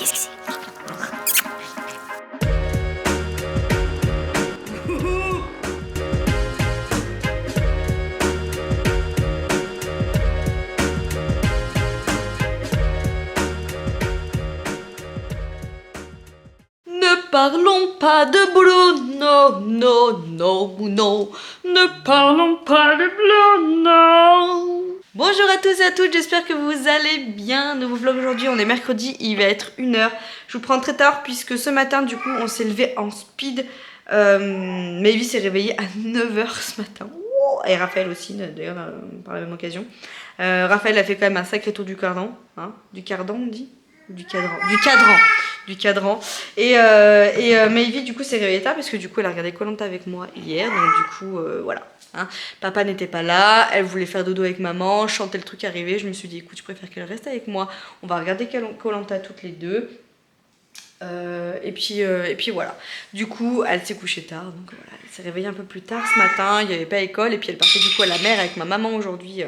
Qu'est-ce que c'est? Ne parlons pas de boulot, non, non, non, non. Ne parlons pas de boulot, non. Bonjour à tous et à toutes, j'espère que vous allez bien. Nouveau vlog aujourd'hui, on est mercredi, il va être 1h. Je vous prends très tard puisque ce matin, du coup, on s'est levé en speed. Maëvi s'est réveillée à 9h ce matin. Et Raphaël aussi, d'ailleurs, par la même occasion. Raphaël a fait quand même un sacré tour du cardan. Hein, du cardan, on dit? Du cadran. Du cadran. Et Maëvi, du coup, s'est réveillée tard parce que du coup, elle a regardé Koh Lanta avec moi hier. Donc, du coup, voilà. Hein. Papa n'était pas là, elle voulait faire dodo avec maman, chanter le truc arrivé. Je me suis dit, écoute, je préfère qu'elle reste avec moi. On va regarder Koh Lanta toutes les deux. Et puis voilà. Du coup, elle s'est couchée tard. Donc voilà, elle s'est réveillée un peu plus tard ce matin. Il n'y avait pas école. Et puis elle partait du coup à la mer avec ma maman aujourd'hui.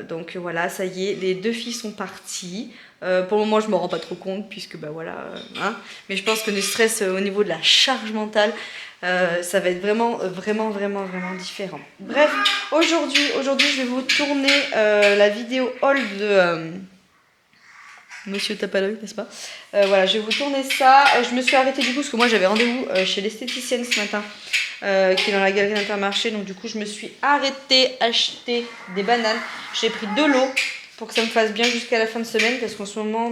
Donc voilà, ça y est, les deux filles sont parties. Pour le moment, je me rends pas trop compte puisque bah voilà, hein. Mais je pense que le stress au niveau de la charge mentale, ça va être vraiment différent. Bref, aujourd'hui, je vais vous tourner la vidéo haul de Monsieur Tapaloï, n'est-ce pas? Voilà, je vais vous tourner ça. Je me suis arrêtée du coup parce que moi j'avais rendez-vous chez l'esthéticienne ce matin. Qui est dans la galerie d'Intermarché. Donc du coup je me suis arrêtée acheter des bananes. J'ai pris de l'eau pour que ça me fasse bien jusqu'à la fin de semaine parce qu'en ce moment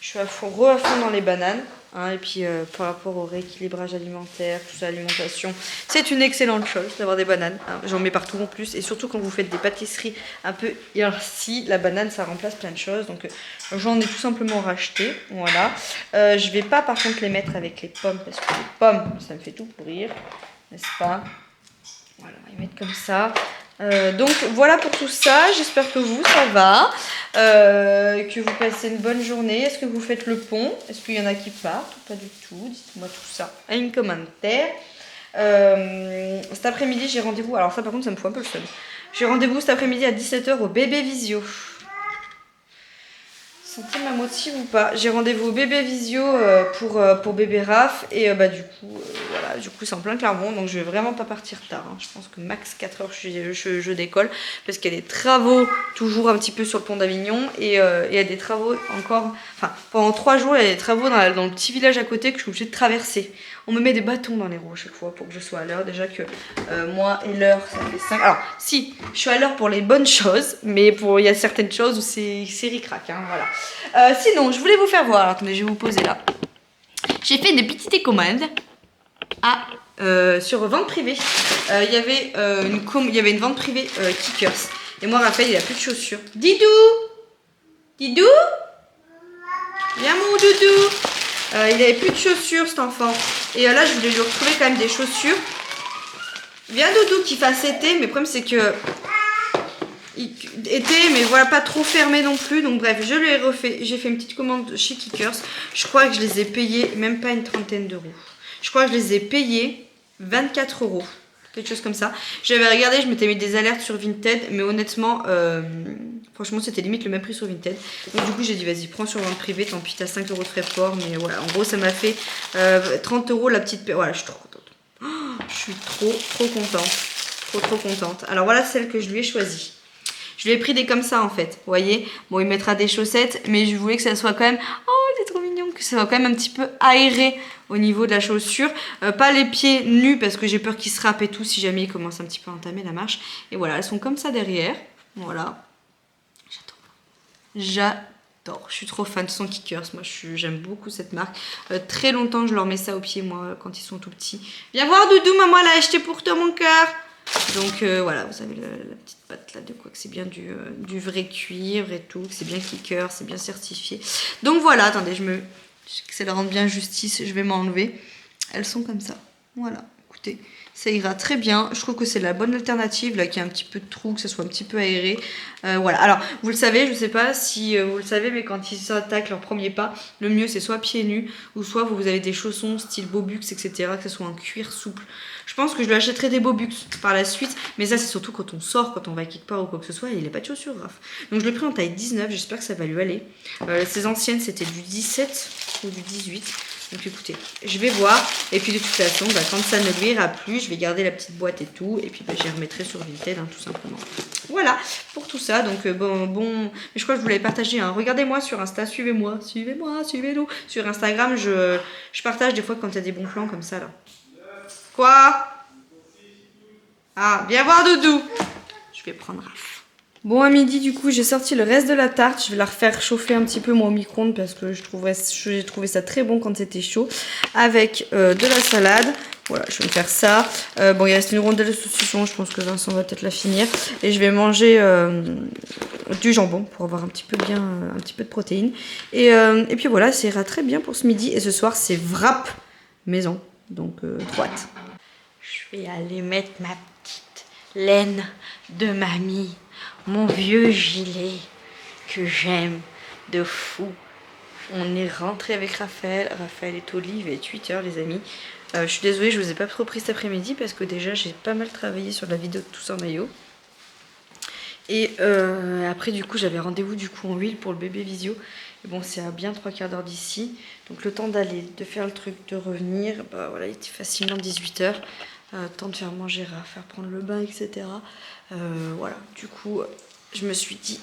je suis à fond dans les bananes. Hein, et puis par rapport au rééquilibrage alimentaire, tout ça, alimentation, c'est une excellente chose d'avoir des bananes. Hein. J'en mets partout en plus et surtout quand vous faites des pâtisseries un peu healthy, la banane ça remplace plein de choses. Donc j'en ai tout simplement racheté. Voilà. Je vais pas par contre les mettre avec les pommes parce que les pommes ça me fait tout pourrir, n'est-ce pas? Voilà, on va les mettre comme ça. Donc voilà pour tout ça, j'espère que vous, ça va, que vous passez une bonne journée. Est-ce que vous faites le pont? Est-ce qu'il y en a qui partent ou pas du tout? Dites-moi tout ça à un commentaire. Cet après-midi, j'ai rendez-vous, alors ça par contre ça me fout un peu le seum. J'ai rendez-vous cet après-midi à 17h au Bébé Visio. Sentez ma motive ou pas? J'ai rendez-vous au Bébé Visio pour bébé Raph et du coup voilà, du coup c'est en plein Clermont donc je vais vraiment pas partir tard. Hein. Je pense que max 4h je décolle parce qu'il y a des travaux toujours un petit peu sur le pont d'Avignon et il y a des travaux encore, enfin pendant 3 jours il y a des travaux dans le petit village à côté que je suis obligée de traverser. On me met des bâtons dans les roues à chaque fois pour que je sois à l'heure. Déjà que moi et l'heure ça fait 5. Alors si, je suis à l'heure pour les bonnes choses, mais il y a certaines choses où c'est ric-rac, hein, voilà. Sinon, je voulais vous faire voir. Alors, attendez, je vais vous poser là. J'ai fait des petites commandes sur vente privée. Il y avait une vente privée Kickers. Et moi, Raphaël, il a plus de chaussures. Didou, Didou, viens mon doudou. Il avait plus de chaussures cet enfant. Et là je voulais lui retrouver quand même des chaussures. Viens doudou qui fasse été. Mais le problème c'est que été mais voilà pas trop fermé non plus. Donc bref je lui ai refait. J'ai fait une petite commande chez Kickers. Je crois que je les ai payés même pas une trentaine d'euros. Je crois que je les ai payés 24 euros. Quelque chose comme ça. J'avais regardé, je m'étais mis des alertes sur Vinted. Mais honnêtement franchement c'était limite le même prix sur Vinted. Donc du coup j'ai dit vas-y prends sur vente privée. Tant pis t'as 5 euros de frais de port. Mais voilà en gros ça m'a fait 30 euros la petite paire. Voilà je suis trop contente. Oh, je suis trop contente. Trop contente. Alors voilà celle que je lui ai choisie. Je lui ai pris des comme ça en fait. Vous voyez. Bon il mettra des chaussettes. Mais je voulais que ça soit quand même. Oh c'est trop mignon. Que ça soit quand même un petit peu aéré au niveau de la chaussure. Pas les pieds nus parce que j'ai peur qu'ils se râpent et tout. Si jamais il commence un petit peu à entamer la marche. Et voilà elles sont comme ça derrière. Voilà. J'adore, je suis trop fan de son Kickers, moi j'aime beaucoup cette marque. Très longtemps je leur mets ça aux pieds moi quand ils sont tout petits. Viens voir Doudou, maman elle a acheté pour toi mon cœur. Donc voilà, vous avez la petite patte là de quoi que c'est bien du vrai cuivre et tout, que c'est bien Kickers, c'est bien certifié. Donc voilà, attendez, que ça leur rende bien justice, je vais m'enlever. Elles sont comme ça, voilà, écoutez. Ça ira très bien. Je trouve que c'est la bonne alternative, là, qui a un petit peu de trou, que ce soit un petit peu aéré. Voilà. Alors, vous le savez, je ne sais pas si vous le savez, mais quand ils s'attaquent leur premier pas, le mieux, c'est soit pieds nus, ou soit vous avez des chaussons style Bobux, etc., que ce soit en cuir souple. Je pense que je lui achèterai des Bobux par la suite, mais ça, c'est surtout quand on sort, quand on va quelque part ou quoi que ce soit, et il n'a pas de chaussures, Raph. Donc, je l'ai pris en taille 19, j'espère que ça va lui aller. Ses anciennes, c'était du 17 ou du 18. Donc écoutez, je vais voir. Et puis de toute façon, bah, quand ça ne lui ira plus, je vais garder la petite boîte et tout. Et puis bah, j'y remettrai sur Vinted, hein, tout simplement. Voilà, pour tout ça. Donc bon. Mais je crois que je vous l'avais partagé. Hein. Regardez-moi sur Insta, suivez-moi, suivez-nous. Sur Instagram, je partage des fois quand il y a des bons plans comme ça là. Quoi? Ah, viens voir Doudou. Je vais prendre Raph. Bon, à midi, du coup, j'ai sorti le reste de la tarte. Je vais la refaire chauffer un petit peu moi au micro-ondes parce que j'ai trouvé ça très bon quand c'était chaud. Avec de la salade. Voilà, je vais me faire ça. Bon, il reste une rondelle de saucisson. Je pense que Vincent va peut-être la finir. Et je vais manger du jambon pour avoir un petit peu de protéines. Et puis voilà, ça ira très bien pour ce midi. Et ce soir, c'est wrap maison. Donc, droite. Je vais aller mettre ma petite laine de mamie. Mon vieux gilet que j'aime de fou. On est rentré avec Raphaël. Raphaël est au lit, il va être 8h les amis. Je suis désolée, je vous ai pas trop pris cet après-midi parce que déjà j'ai pas mal travaillé sur la vidéo de Tous en maillot. Et après du coup j'avais rendez-vous du coup en huile pour le bébé visio. Et bon, c'est à bien 3/4 d'heure d'ici. Donc le temps d'aller, de faire le truc, de revenir, bah voilà, il était facilement 18h. Temps de faire manger, à faire prendre le bain, etc. Voilà, du coup, je me suis dit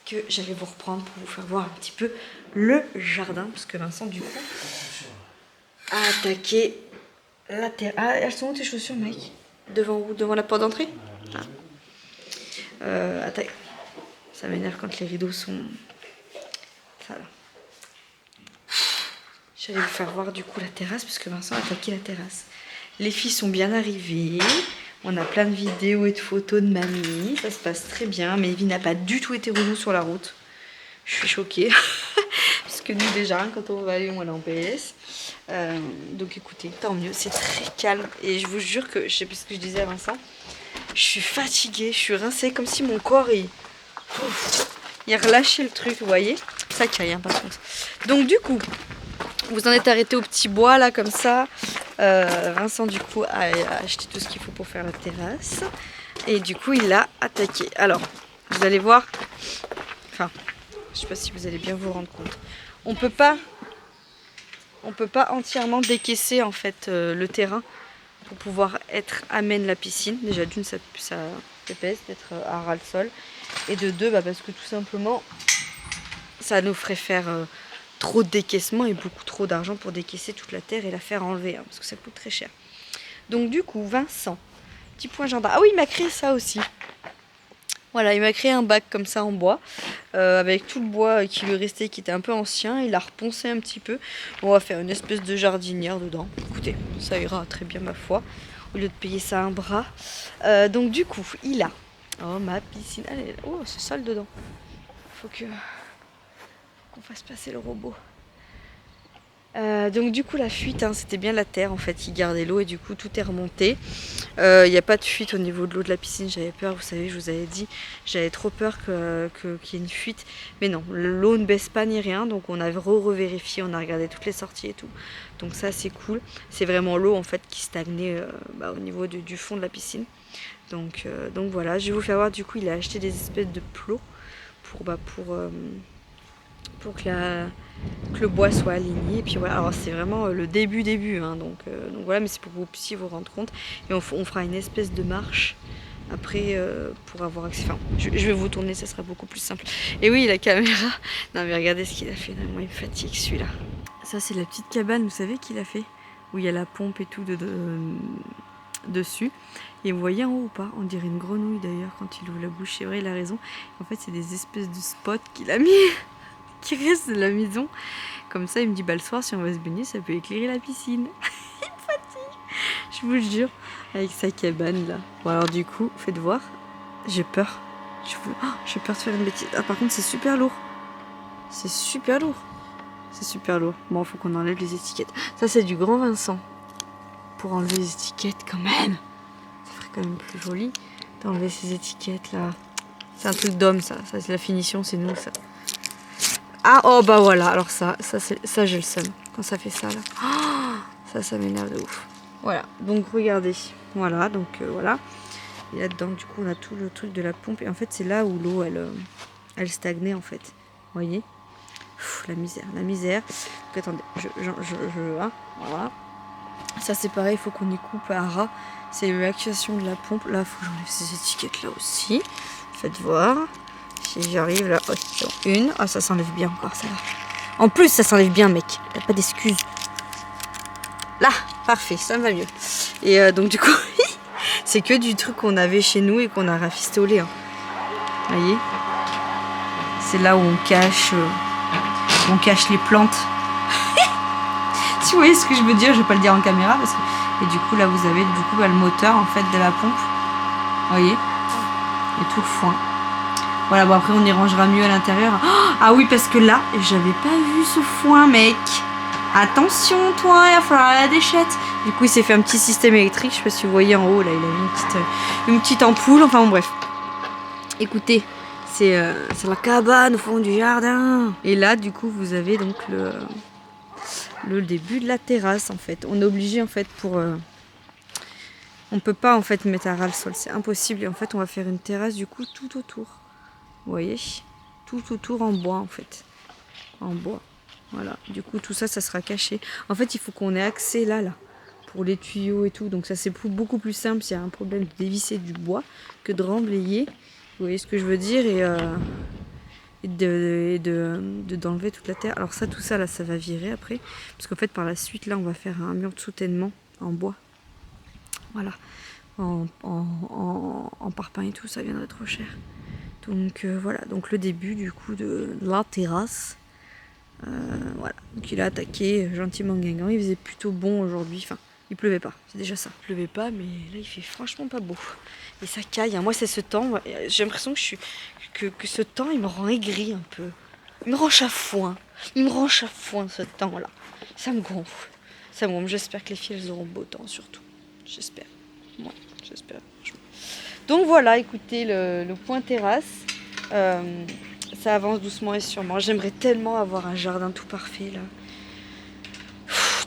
que j'allais vous reprendre pour vous faire voir un petit peu le jardin. Parce que Vincent, du coup, a attaqué la terre. Ah, elles sont où tes chaussures, mec? Devant où? Devant la porte d'entrée? Attaque. Ça m'énerve quand les rideaux sont... Ça là. J'allais vous faire voir du coup la terrasse parce que Vincent a attaqué la terrasse. Les filles sont bien arrivées. On a plein de vidéos et de photos de mamie. Ça se passe très bien. Mais Evie n'a pas du tout été relou sur la route. Je suis choquée. Parce que nous déjà, quand on va aller, on est en PS. Donc écoutez, tant mieux. C'est très calme. Et je vous jure que, je sais pas ce que je disais à Vincent, je suis fatiguée. Je suis rincée comme si mon corps il relâchait le truc, vous voyez. Ça caille, hein, par contre. Donc du coup... Vous en êtes arrêté au petit bois là comme ça. Vincent du coup a acheté tout ce qu'il faut pour faire la terrasse. Et du coup il l'a attaqué. Alors vous allez voir. Enfin je sais pas si vous allez bien vous rendre compte. On peut pas entièrement décaisser en fait le terrain pour pouvoir être amène la piscine. Déjà d'une ça pèse d'être à ras le sol. Et de deux bah, parce que tout simplement ça nous ferait faire... trop de décaissement et beaucoup trop d'argent pour décaisser toute la terre et la faire enlever, hein, parce que ça coûte très cher. Donc du coup, Vincent, petit point jardin. Ah oui, il m'a créé ça aussi. Voilà, il m'a créé un bac comme ça en bois, avec tout le bois qui lui restait, qui était un peu ancien. Il a reponcé un petit peu. On va faire une espèce de jardinière dedans. Écoutez, ça ira très bien ma foi, au lieu de payer ça un bras. Donc du coup, il a... Oh, ma piscine. Allez, oh, c'est sale dedans. Faut qu'on fasse passer le robot. Donc du coup la fuite, hein, c'était bien la terre en fait qui gardait l'eau et du coup tout est remonté. Il n'y a pas de fuite au niveau de l'eau de la piscine, j'avais peur, vous savez, je vous avais dit, j'avais trop peur qu'il y ait une fuite. Mais non, l'eau ne baisse pas ni rien, donc on a revérifié, on a regardé toutes les sorties et tout. Donc ça c'est cool, c'est vraiment l'eau en fait qui stagnait au niveau du fond de la piscine. Donc voilà, je vais vous faire voir, du coup il a acheté des espèces de plots pour que le bois soit aligné. Et puis voilà, alors c'est vraiment le début, hein, donc voilà, mais c'est pour que vous puissiez vous rendre compte. Et on fera une espèce de marche après pour avoir accès. Enfin, je vais vous tourner, ça sera beaucoup plus simple. Et oui, la caméra. Non mais regardez ce qu'il a fait, moi il me fatigue celui-là. Ça c'est la petite cabane, vous savez qu'il a fait, où il y a la pompe et tout dessus. Et vous voyez en haut ou pas, on dirait une grenouille d'ailleurs quand il ouvre la bouche, c'est vrai, il a raison. En fait c'est des espèces de spots qu'il a mis qui restent de la maison. Comme ça il me dit bah le soir si on va se baigner ça peut éclairer la piscine. Il me fatigue, je vous jure, avec sa cabane là. Bon alors du coup, faites voir, j'ai peur. J'ai peur de faire une bêtise. Ah par contre c'est super lourd. C'est super lourd. C'est super lourd. Bon, faut qu'on enlève les étiquettes. Ça c'est du grand Vincent. Pour enlever les étiquettes quand même. quand même plus joli d'enlever ces étiquettes là. C'est un truc d'homme ça c'est la finition, c'est nous ça. Ah oh bah voilà, alors ça j'ai le seum quand ça fait ça là. Oh, ça m'énerve de ouf. Voilà, donc regardez, voilà, donc voilà. Et là-dedans, du coup, on a tout le truc de la pompe. Et en fait, c'est là où l'eau, elle stagnait, en fait. Vous voyez? La misère, la misère. Donc, attendez, hein, voilà. Ça, c'est pareil, il faut qu'on y coupe à ras. C'est l'activation de la pompe. Là, il faut que j'enlève ces étiquettes-là aussi. Faites voir. Si j'arrive, là, oh, une. Ah, ça s'enlève bien encore, ça va. En plus, ça s'enlève bien, mec. T'as pas d'excuses. Là, parfait, ça me va mieux. Et donc, du coup... C'est que du truc qu'on avait chez nous et qu'on a rafistolé. Hein. Vous voyez? C'est là où on cache les plantes. Si vous voyez ce que je veux dire, je vais pas le dire en caméra. Parce que... Et du coup, là, vous avez du coup, le moteur en fait de la pompe. Vous voyez? Et tout le foin. Voilà, bon après, on y rangera mieux à l'intérieur. Ah oui, parce que là, j'avais pas vu ce foin, mec. Attention, toi, il va falloir la déchette. Du coup, il s'est fait un petit système électrique. Je sais pas si vous voyez en haut, là, il a mis une petite ampoule. Enfin, bon, bref. Écoutez, c'est la cabane au fond du jardin. Et là, du coup, vous avez donc le début de la terrasse, en fait. On est obligé, en fait, on peut pas, en fait, mettre à ras le sol. C'est impossible. Et en fait, on va faire une terrasse, du coup, tout autour. Vous voyez? Tout autour en bois, en fait. En bois. Voilà, du coup tout ça, ça sera caché. En fait, il faut qu'on ait accès là, pour les tuyaux et tout. Donc ça, c'est beaucoup plus simple s'il y a un problème de dévisser du bois que de remblayer. Vous voyez ce que je veux dire? Et d'enlever toute la terre. Alors ça, tout ça, là, ça va virer après. Parce qu'en fait, par la suite, là, on va faire un mur de soutènement en bois. Voilà. En parpaing et tout, ça viendrait trop cher. Donc voilà, donc le début du coup de la terrasse. Voilà, donc il a attaqué gentiment Guingamp. Il faisait plutôt bon aujourd'hui, enfin il pleuvait pas, c'est déjà ça. Il pleuvait pas, mais là il fait franchement pas beau. Et ça caille, hein. Moi c'est ce temps, j'ai l'impression que ce temps il me rend aigri un peu. Il me rend chafouin, ce temps là. Ça me gonfle, j'espère que les filles elles auront beau temps surtout. J'espère, moi j'espère. Donc voilà, écoutez le point terrasse. Ça avance doucement et sûrement. J'aimerais tellement avoir un jardin tout parfait là.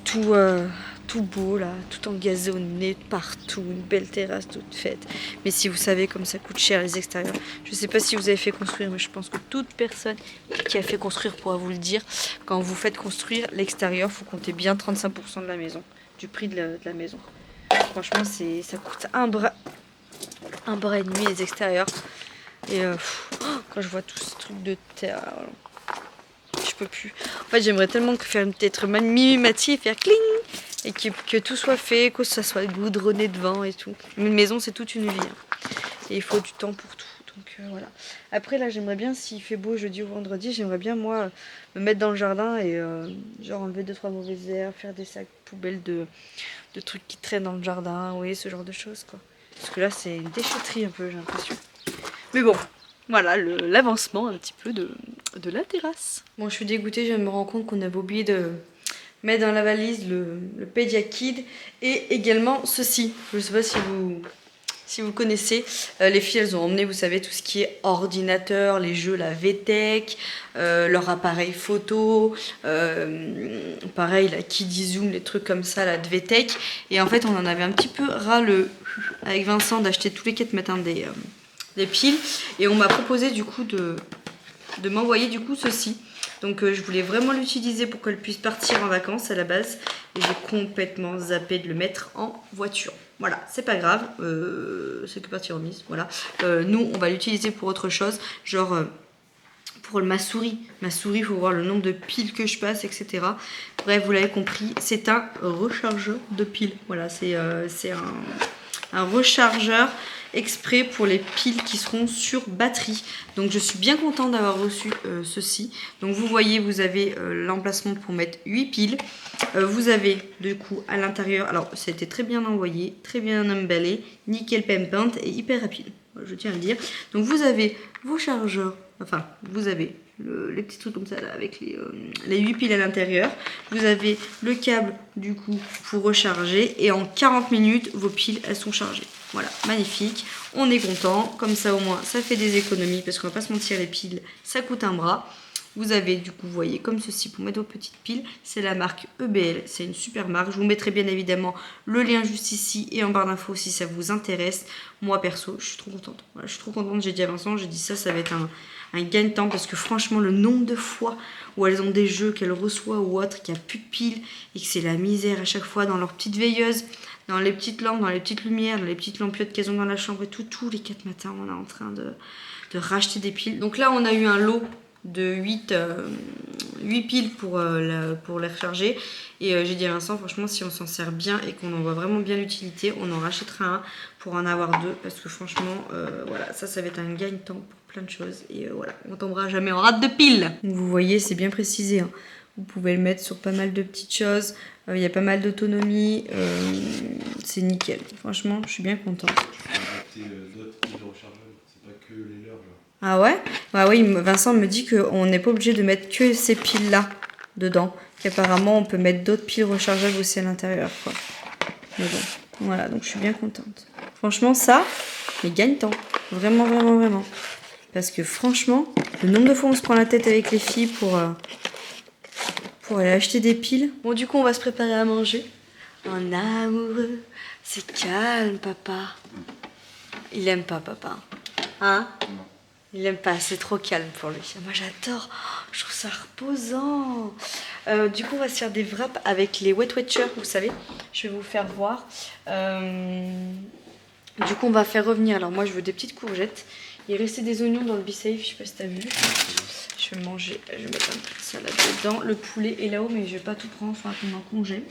Tout beau là, tout engazonné partout, une belle terrasse toute faite. Mais si vous savez comme ça coûte cher les extérieurs. Je sais pas si vous avez fait construire, mais je pense que toute personne qui a fait construire pourra vous le dire. Quand vous faites construire l'extérieur, faut compter bien 35% de la maison, du prix de la maison. Franchement, ça coûte un bras et demi les extérieurs. Et quand je vois tout ce truc de terre, alors, je peux plus. En fait, j'aimerais tellement faire être mimimati et faire cling et que tout soit fait, que ça soit goudronné devant et tout. Une maison, c'est toute une vie. Hein. Et il faut du temps pour tout. Donc voilà. Après, là, j'aimerais bien, s'il fait beau jeudi ou vendredi, j'aimerais bien, moi, me mettre dans le jardin et genre enlever 2-3 mauvaises herbes, faire des sacs poubelles de trucs qui traînent dans le jardin, vous voyez, ce genre de choses, quoi. Parce que là, c'est une déchetterie un peu, j'ai l'impression. Mais bon, voilà l'avancement un petit peu de la terrasse. Bon, je suis dégoûtée, je viens de me rendre compte qu'on avait oublié de mettre dans la valise le Pediakid et également ceci. Je ne sais pas si vous connaissez. Les filles, elles ont emmené, vous savez, tout ce qui est ordinateur, les jeux, la VTech, leur appareil photo, pareil, la Kidizoom, les trucs comme ça, la VTech. Et en fait, on en avait un petit peu ras avec Vincent d'acheter tous les 4 matins des piles. Et on m'a proposé du coup de m'envoyer du coup ceci. Donc je voulais vraiment l'utiliser pour qu'elle puisse partir en vacances à la base. Et j'ai complètement zappé de le mettre en voiture. Voilà, c'est pas grave, c'est que partie remise, voilà. Nous, on va l'utiliser pour autre chose, genre pour ma souris. Ma souris, il faut voir le nombre de piles que je passe, etc. Bref, vous l'avez compris, c'est un rechargeur de piles. Voilà, c'est un rechargeur exprès pour les piles qui seront sur batterie. Donc je suis bien contente d'avoir reçu ceci. Donc vous voyez, vous avez l'emplacement pour mettre 8 piles. Vous avez du coup à l'intérieur, alors ça a été très bien envoyé, très bien emballé, nickel pimpante et hyper rapide. je tiens à le dire. Donc vous avez vos chargeurs, enfin vous avez les petits trucs comme ça là, avec les 8 piles à l'intérieur. Vous avez le câble du coup pour recharger et en 40 minutes vos piles elles sont chargées. Voilà, magnifique, on est content, comme ça au moins ça fait des économies parce qu'on va pas se mentir, les piles ça coûte un bras. Vous avez du coup, vous voyez, comme ceci pour mettre vos petites piles. C'est la marque EBL, c'est une super marque. Je vous mettrai bien évidemment le lien juste ici et en barre d'infos si ça vous intéresse. Moi perso, je suis trop contente. Voilà, je suis trop contente, j'ai dit à Vincent, j'ai dit ça va être un gain de temps parce que franchement, le nombre de fois où elles ont des jeux qu'elles reçoivent ou autre, qu'il n'y a plus de piles et que c'est la misère à chaque fois dans leur petite veilleuse, dans les petites lampes, dans les petites lumières, dans les petites lampiottes qu'elles ont dans la chambre et tout, tous les 4 matins, on est en train de racheter des piles. Donc là, on a eu un lot de 8 piles pour les recharger et j'ai dit à Vincent franchement si on s'en sert bien et qu'on en voit vraiment bien l'utilité on en rachètera un pour en avoir 2 parce que franchement voilà ça va être un gain de temps pour plein de choses et voilà on tombera jamais en rate de piles. Donc, vous voyez c'est bien précisé hein. Vous pouvez le mettre sur pas mal de petites choses, il y a pas mal d'autonomie, c'est nickel franchement je suis bien contente. Tu peux adapter d'autres piles rechargeables, c'est pas que les leurs là. Ah ouais? Bah oui, Vincent me dit qu'on n'est pas obligé de mettre que ces piles-là dedans. Qu'apparemment, on peut mettre d'autres piles rechargeables aussi à l'intérieur, quoi. Mais bon, voilà, donc je suis bien contente. Franchement, ça, il gagne temps. Vraiment, vraiment, vraiment. Parce que franchement, le nombre de fois où on se prend la tête avec les filles pour aller acheter des piles. Bon, du coup, on va se préparer à manger. Un amoureux, c'est calme, papa. Il aime pas, papa. Hein? Non. Il aime pas, c'est trop calme pour lui. Moi j'adore, je trouve ça reposant. Du coup on va se faire des wraps avec les Wet Watchers, vous savez. Je vais vous faire voir. Du coup on va faire revenir, alors moi je veux des petites courgettes. Il restait des oignons dans le Be-Safe, je sais pas si t'as vu. Je vais manger, je vais mettre un peu de salade dedans. Le poulet est là-haut mais je vais pas tout prendre, il faudra qu'on en congèle.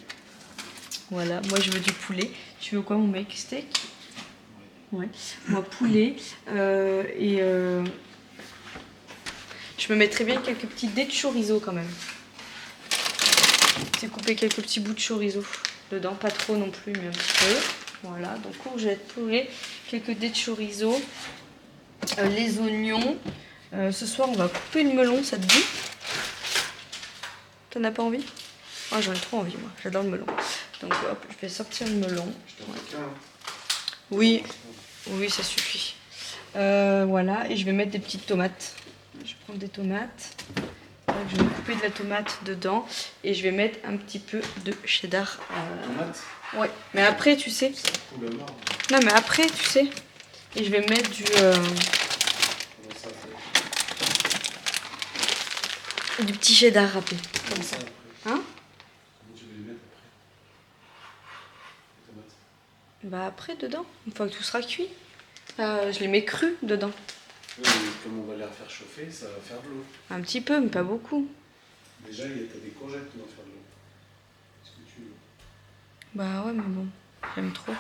Voilà, moi je veux du poulet. Tu veux quoi mon mec? Steak? Ouais, moi poulet je me mettrais bien quelques petits dés de chorizo quand même. J'ai coupé quelques petits bouts de chorizo dedans, pas trop non plus mais un petit peu. Voilà, donc courgettes, poulet, quelques dés de chorizo, les oignons. Ce soir on va couper le melon, ça te dit? T'en as pas envie? Oh, j'en ai trop envie moi, j'adore le melon. Donc hop, je vais sortir le melon. Oui. Oui, ça suffit. Voilà, et je vais mettre des petites tomates. Je vais prendre des tomates. Je vais couper de la tomate dedans. Et je vais mettre un petit peu de cheddar. Tomate? Ouais, mais après, tu sais. Non, mais après, tu sais. Et je vais mettre du petit cheddar râpé. Comme ça. Hein? Tu veux les mettre après? Bah après, dedans. Une fois que tout sera cuit. Je les mets crus dedans. Oui, mais comme on va les refaire chauffer, ça va faire de l'eau. Un petit peu, mais pas beaucoup. Déjà, t'as des courgettes qui vont faire de l'eau. Est-ce que tu veux? Bah ouais, mais bon, j'aime trop.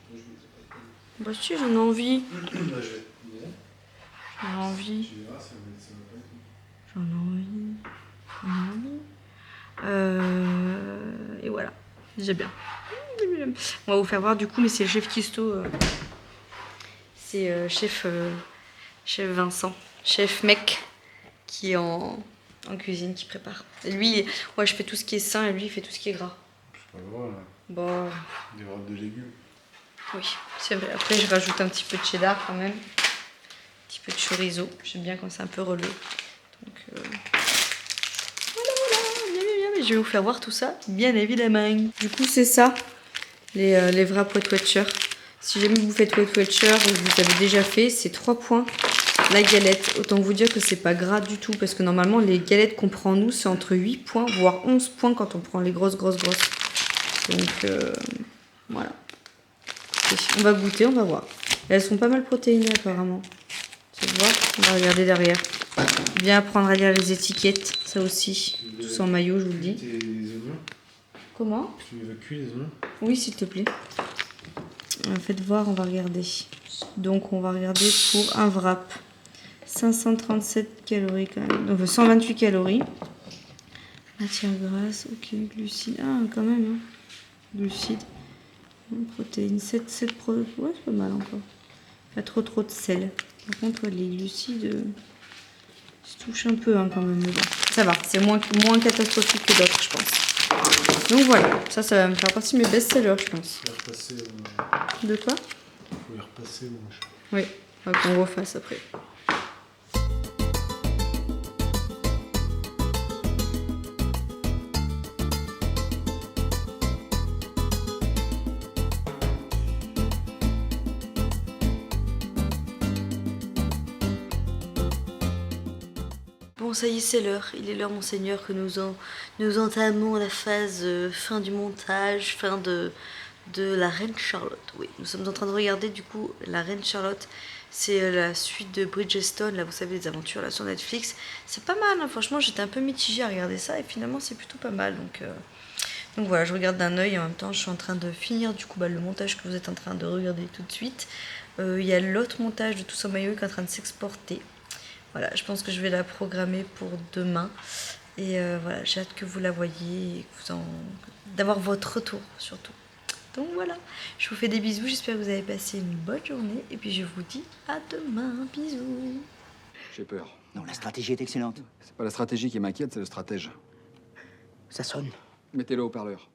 Je mettrai pas de peine. Bah si, j'en ai envie. Bah, je vais te dire. J'en ai envie. Tu verras, ça va pas être bon. J'en ai envie. J'en ai envie. Et voilà. J'ai bien. On va vous faire voir du coup, mais c'est le chef Kisto. C'est chef Vincent. Chef mec qui est en cuisine, qui prépare. Et lui, moi je fais tout ce qui est sain et lui il fait tout ce qui est gras. C'est pas grave là. Bon. Des wraps de légumes. Oui, c'est vrai. Après je rajoute un petit peu de cheddar quand même. Un petit peu de chorizo. J'aime bien quand c'est un peu relevé. Donc voilà, bien. Mais je vais vous faire voir tout ça, bien évidemment. Du coup c'est ça, les wraps Wet Watchers. Si jamais vous faites Wet Watchers, vous avez déjà fait, c'est 3 points la galette. Autant vous dire que c'est pas gras du tout, parce que normalement les galettes qu'on prend nous, c'est entre 8 points, voire 11 points quand on prend les grosses. Donc voilà. Et on va goûter, on va voir. Et elles sont pas mal protéinées apparemment. Tu vois, on va regarder derrière. Bien apprendre à lire les étiquettes, ça aussi. Tous en maillot, je vous le dis. Les oignons? Comment? Tu veux cuire les oignons? Oui, s'il te plaît. Faites voir, on va regarder. Donc, on va regarder pour un wrap. 537 calories quand même. Donc, 128 calories. Matière grasse, ok, glucides. Ah, quand même, hein. Glucides. Protéines, 7 ouais, c'est pas mal encore. Pas trop de sel. Par contre, les glucides se touchent un peu hein, quand même. Mais bon, ça va, c'est moins catastrophique que d'autres, je pense. Donc voilà, ça va me faire partie de mes best-sellers, je pense. Faut y repasser De quoi? faut y repasser au machin. Oui, faut qu'on refasse après. Bon, ça y est, c'est l'heure. Il est l'heure, monseigneur, que nous entamons la phase fin du montage, fin de la Reine Charlotte. Oui, nous sommes en train de regarder du coup la Reine Charlotte. C'est la suite de Bridgestone, là, vous savez, les aventures là sur Netflix. C'est pas mal, hein. Franchement, j'étais un peu mitigée à regarder ça et finalement, c'est plutôt pas mal. Donc voilà, je regarde d'un œil et en même temps, je suis en train de finir du coup le montage que vous êtes en train de regarder tout de suite. Il y a l'autre montage de Tout ça Maillot qui est en train de s'exporter. Voilà, je pense que je vais la programmer pour demain. Et voilà, j'ai hâte que vous la voyiez et d'avoir votre retour surtout. Donc voilà, je vous fais des bisous, j'espère que vous avez passé une bonne journée. Et puis je vous dis à demain, bisous. J'ai peur. Non, la stratégie est excellente. C'est pas la stratégie qui m'inquiète, c'est le stratège. Ça sonne. Mettez-le au parleur.